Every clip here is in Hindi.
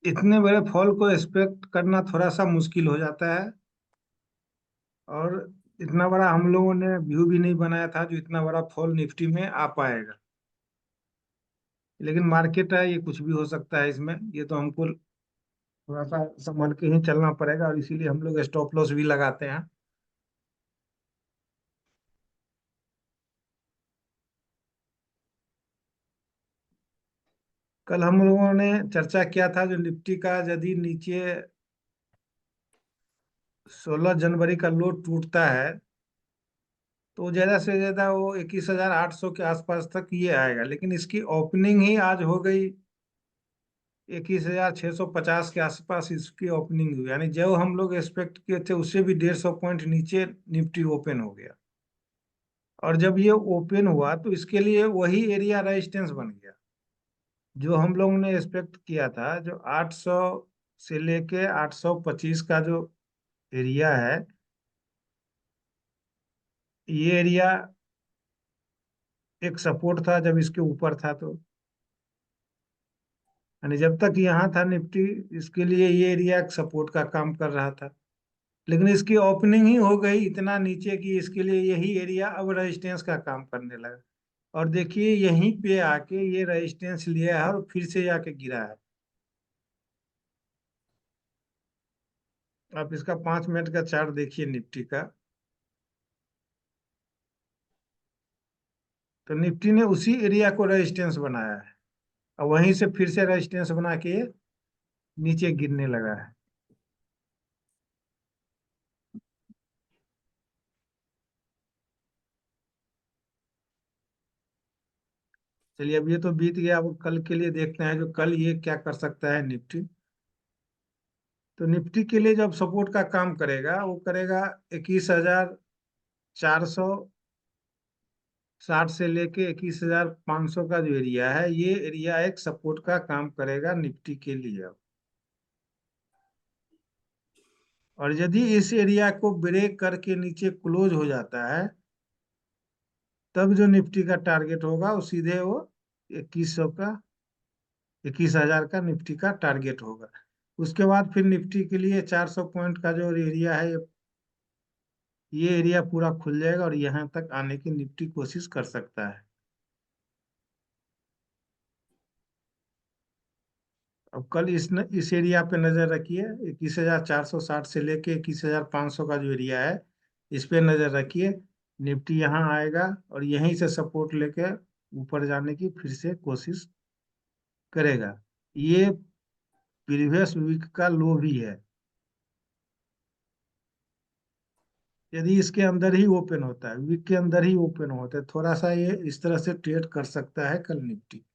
इतने बड़े फॉल को एक्सपेक्ट करना थोड़ा सा मुश्किल हो जाता है। और इतना बड़ा हम लोगों ने व्यू भी नहीं बनाया था जो इतना बड़ा फॉल निफ्टी में आ पाएगा। लेकिन मार्केट है, ये कुछ भी हो सकता है इसमें। ये तो हमको थोड़ा सा संभल के ही चलना पड़ेगा, और इसीलिए हम लोग स्टॉप लॉस भी लगाते हैं। कल हम लोगों ने चर्चा किया था जो निफ्टी का यदि नीचे 16 जनवरी का लो टूटता है तो ज्यादा से ज्यादा वो 21,800 के आसपास तक ये आएगा। लेकिन इसकी ओपनिंग ही आज हो गई 21,650 के आसपास इसकी ओपनिंग हुई, यानी जो हम लोग एक्सपेक्ट किए थे उससे भी 150 पॉइंट नीचे निफ्टी ओपन हो गया। और जब ये ओपन हुआ तो इसके लिए वही एरिया रेजिस्टेंस बन गया जो हम लोगों ने एक्सपेक्ट किया था। जो 800 से लेके 825 का जो एरिया है, ये एरिया एक सपोर्ट था जब इसके ऊपर था। तो यानी जब तक यहाँ था निफ्टी, इसके लिए ये एरिया एक सपोर्ट का काम कर रहा था। लेकिन इसकी ओपनिंग ही हो गई इतना नीचे कि इसके लिए यही एरिया अब रेजिस्टेंस का काम करने लगा। और देखिए यहीं पे आके ये रेजिस्टेंस लिया है और फिर से जाके गिरा है। आप इसका 5 मिनट का चार्ट देखिए निफ्टी का। तो निफ्टी ने उसी एरिया को रेजिस्टेंस बनाया है और वहीं से फिर से रेजिस्टेंस बना के ये नीचे गिरने लगा है। चलिए, अब ये तो बीत गया। अब कल के लिए देखते हैं जो कल ये क्या कर सकता है निफ्टी। तो निफ्टी के लिए जब सपोर्ट का काम करेगा वो करेगा 21,460 से लेके 21,500 का जो एरिया है, ये एरिया एक सपोर्ट का काम करेगा निफ्टी के लिए। और यदि इस एरिया को ब्रेक करके नीचे क्लोज हो जाता है तब जो निफ्टी का टारगेट होगा वो सीधे वो 2100 का 21,000 का निफ्टी का टारगेट होगा। उसके बाद फिर निफ्टी के लिए 400 पॉइंट का जो एरिया है, ये एरिया पूरा खुल जाएगा और यहाँ तक आने की निफ्टी कोशिश कर सकता है। अब कल इस एरिया पे नजर रखिए। 21,460 से लेके 21,500 का जो एरिया है, इस पे नजर रखिए। निफ्टी यहाँ आएगा और यहीं से सपोर्ट लेके ऊपर जाने की फिर से कोशिश करेगा। ये प्रीवियस वीक का लो भी है। यदि इसके अंदर ही ओपन होता है, वीक के अंदर ही ओपन होता है, थोड़ा सा ये इस तरह से ट्रेड कर सकता है कल निफ्टी।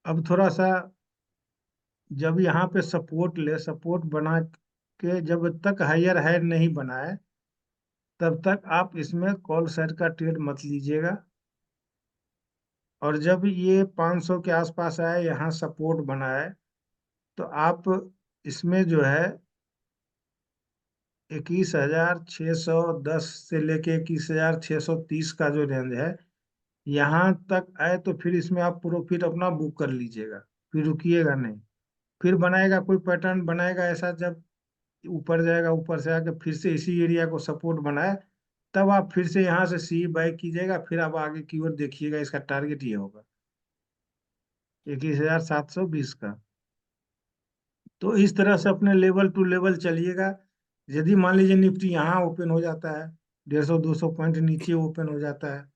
अब थोड़ा सा जब यहाँ पे सपोर्ट बना के जब तक हायर हाई नहीं बनाए तब तक आप इसमें कॉल साइड का ट्रेड मत लीजिएगा। और जब ये 500 के आसपास आए, यहाँ सपोर्ट बनाए, तो आप इसमें जो है 21,610 से लेके 21,630 का जो रेंज है, यहाँ तक आए तो फिर इसमें आप प्रॉफिट अपना बुक कर लीजिएगा। फिर रुकिएगा नहीं। फिर बनाएगा कोई पैटर्न बनाएगा ऐसा, जब ऊपर जाएगा, ऊपर से आके फिर से इसी एरिया को सपोर्ट बनाए, तब आप फिर से यहाँ से सी बाई कीजिएगा। फिर आप आगे की ओर देखिएगा, इसका टारगेट ये होगा 21,720 का। तो इस तरह से अपने लेवल टू लेवल चलिएगा। यदि मान लीजिए निफ्टी यहाँ ओपन हो जाता है, 150-200 पॉइंट नीचे ओपन हो जाता है,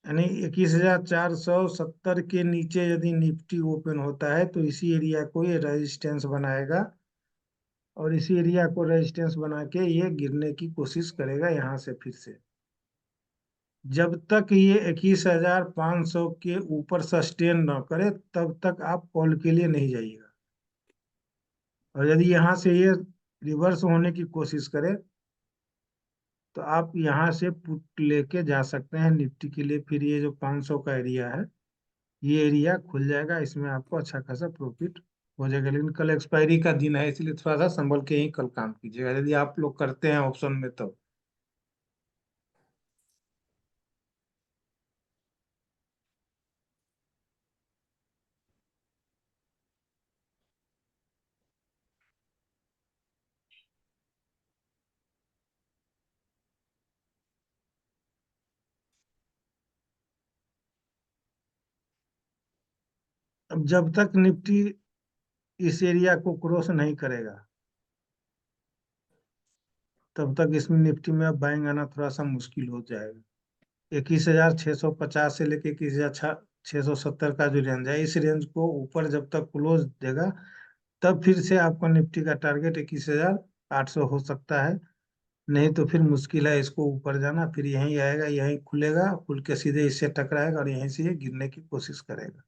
यानी 21,470 के नीचे यदि निफ्टी ओपन होता है तो इसी एरिया को ये रेजिस्टेंस बनाएगा। और इसी एरिया को रेजिस्टेंस बना के ये गिरने की कोशिश करेगा यहाँ से फिर से। जब तक ये 21,500 के ऊपर सस्टेन न करे तब तक आप कॉल के लिए नहीं जाइएगा। और यदि यहाँ से ये रिवर्स होने की कोशिश करे तो आप यहाँ से पुट लेके जा सकते हैं निफ्टी के लिए। फिर ये जो 500 का एरिया है, ये एरिया खुल जाएगा, इसमें आपको अच्छा खासा प्रॉफिट हो जाएगा। लेकिन कल एक्सपायरी का दिन है, इसलिए थोड़ा सा संभल के ही कल काम कीजिएगा यदि आप लोग करते हैं ऑप्शन में तो। अब जब तक निफ्टी इस एरिया को क्रॉस नहीं करेगा, तब तक इसमें निफ्टी में अब बाइंग आना थोड़ा सा मुश्किल हो जाएगा। 21,650 से लेके 21,670 का जो रेंज है, इस रेंज को ऊपर जब तक क्लोज देगा, तब फिर से आपका निफ्टी का टारगेट 21,800 हो सकता है। नहीं तो फिर मुश्किल है इसको ऊपर जाना, फिर यहीं आएगा, यहीं खुलेगा, खुल के सीधे इससे टकराएगा और यहीं से ये गिरने की कोशिश करेगा।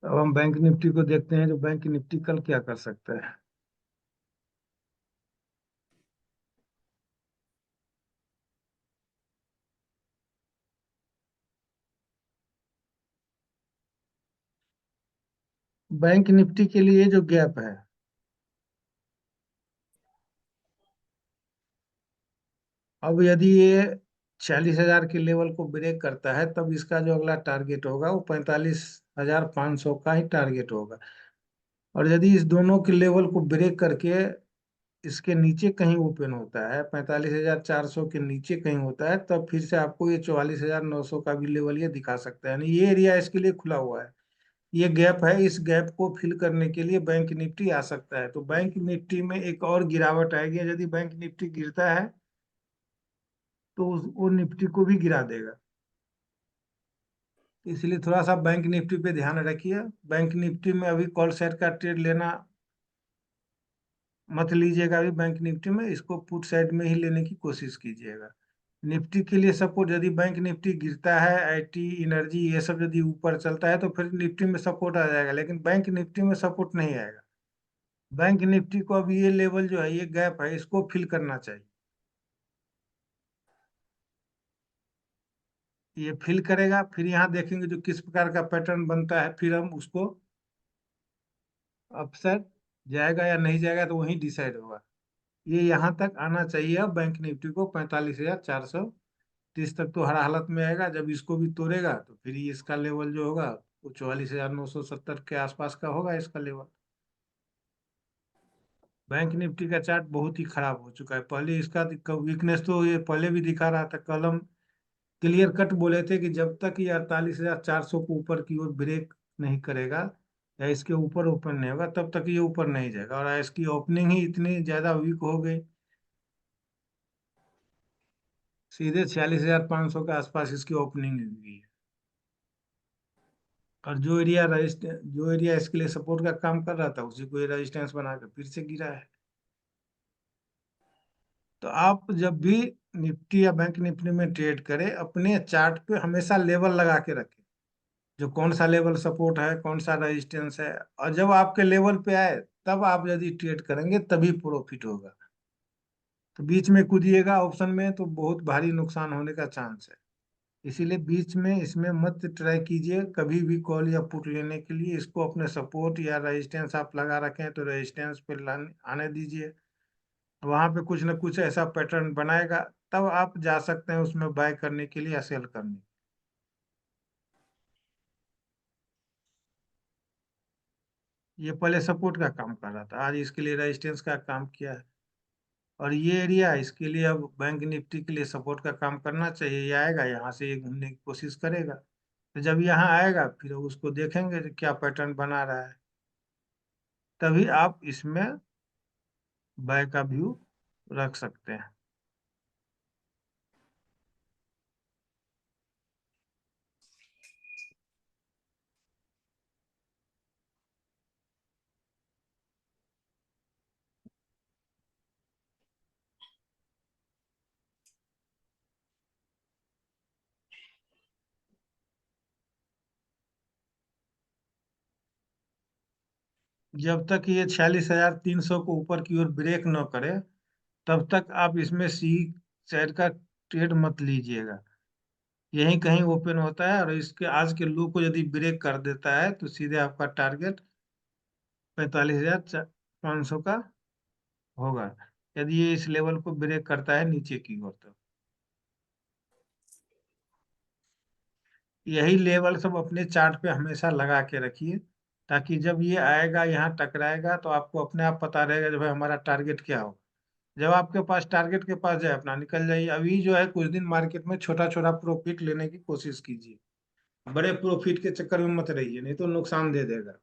अब हम बैंक निफ्टी को देखते हैं, जो बैंक निफ्टी कल क्या कर सकता है। बैंक निफ्टी के लिए जो गैप है, अब यदि ये 40,000 के लेवल को ब्रेक करता है, तब इसका जो अगला टारगेट होगा वो 45,500 का ही टारगेट होगा। और यदि इस दोनों के लेवल को ब्रेक करके इसके नीचे कहीं ओपन होता है, 45,400 के नीचे कहीं होता है, तब फिर से आपको ये 44,900 का भी लेवल ये दिखा सकता है, यानी ये एरिया इसके लिए खुला हुआ है। ये गैप है, इस गैप को फिल करने के लिए बैंक निफ्टी आ सकता है। तो बैंक निफ्टी में एक और गिरावट आएगी, यदि बैंक निफ्टी गिरता है तो वो निफ्टी को भी गिरा देगा। इसलिए थोड़ा सा बैंक निफ्टी पे ध्यान रखिए। बैंक निफ्टी में अभी कॉल साइड का ट्रेड लेना मत लीजिएगा, अभी बैंक निफ्टी में इसको पुट साइड में ही लेने की कोशिश कीजिएगा। निफ्टी के लिए सपोर्ट, यदि बैंक निफ्टी गिरता है, आईटी एनर्जी ये सब यदि ऊपर चलता है, तो फिर निफ्टी में सपोर्ट आ जाएगा, लेकिन बैंक निफ्टी में सपोर्ट नहीं आएगा। बैंक निफ्टी को अब ये लेवल जो है, ये गैप है, इसको फिल करना चाहिए। ये फिल करेगा, फिर यहाँ देखेंगे जो किस प्रकार का पैटर्न बनता है, फिर हम उसको अपसाइड जाएगा या नहीं जाएगा तो वहीं डिसाइड होगा। ये यहाँ तक आना चाहिए अब बैंक निफ्टी को, 45,430 तक तो हर हालत में आएगा। जब इसको भी तोड़ेगा तो फिर ये इसका लेवल जो होगा वो 44,970 के आसपास का होगा इसका लेवल। बैंक निफ्टी का चार्ट बहुत ही खराब हो चुका है। पहले इसका वीकनेस तो ये पहले भी दिखा रहा था, कल हम क्लियर कट बोले थे कि जब तक ये 48,400 को ऊपर की ओर ब्रेक नहीं करेगा या इसके ऊपर ओपन नहीं होगा, तब तक ये ऊपर नहीं जाएगा। और इसकी ओपनिंग ही इतनी ज्यादा वीक हो गई, सीधे 46,500 के आसपास इसकी ओपनिंग हुई है। और जो एरिया इसके लिए सपोर्ट का काम कर रहा था, उसी को ये रेजिस्टेंस बनाकर फिर से गिरा है। तो आप जब भी निफ्टी या बैंक निफ्टी में ट्रेड करें, अपने चार्ट पे हमेशा लेवल लगा के रखें, जो कौन सा लेवल सपोर्ट है, कौन सा रेजिस्टेंस है। और जब आपके लेवल पे आए, तब आप यदि ट्रेड करेंगे तभी प्रॉफिट होगा। तो बीच में कूदिएगा ऑप्शन में तो बहुत भारी नुकसान होने का चांस है। इसीलिए बीच में इसमें मत ट्राई कीजिए कभी भी कॉल या पुट लेने के लिए। इसको अपने सपोर्ट या रेजिस्टेंस आप लगा रखें तो रेजिस्टेंस पे आने दीजिए, वहां पे कुछ ना कुछ ऐसा पैटर्न बनाएगा, तब आप जा सकते हैं उसमें बाय करने के लिए या सेल करने। ये पहले सपोर्ट का काम कर रहा था, आज इसके लिए रेजिस्टेंस का काम किया है। और ये एरिया इसके लिए अब बैंक निफ्टी के लिए सपोर्ट का काम करना चाहिए। ये आएगा यहाँ से, ये घूमने की कोशिश करेगा, तो जब यहाँ आएगा फिर उसको देखेंगे कि क्या पैटर्न बना रहा है, तभी आप इसमें बाय का व्यू रख सकते हैं। जब तक ये 46,300 को ऊपर की ओर ब्रेक न करे, तब तक आप इसमें सी शेयर का ट्रेड मत लीजिएगा। यही कहीं ओपन होता है और इसके आज के लो को यदि ब्रेक कर देता है, तो सीधे आपका टारगेट 45,500 का होगा, यदि ये इस लेवल को ब्रेक करता है नीचे की ओर। तो यही लेवल सब अपने चार्ट पे हमेशा लगा के रखिए, ताकि जब ये आएगा यहाँ टकराएगा तो आपको अपने आप पता रहेगा कि भाई हमारा टारगेट क्या हो। जब आपके पास टारगेट के पास जाए अपना निकल जाइए। अभी जो है कुछ दिन मार्केट में छोटा छोटा प्रॉफिट लेने की कोशिश कीजिए, बड़े प्रॉफिट के चक्कर में मत रहिए, नहीं तो नुकसान दे देगा।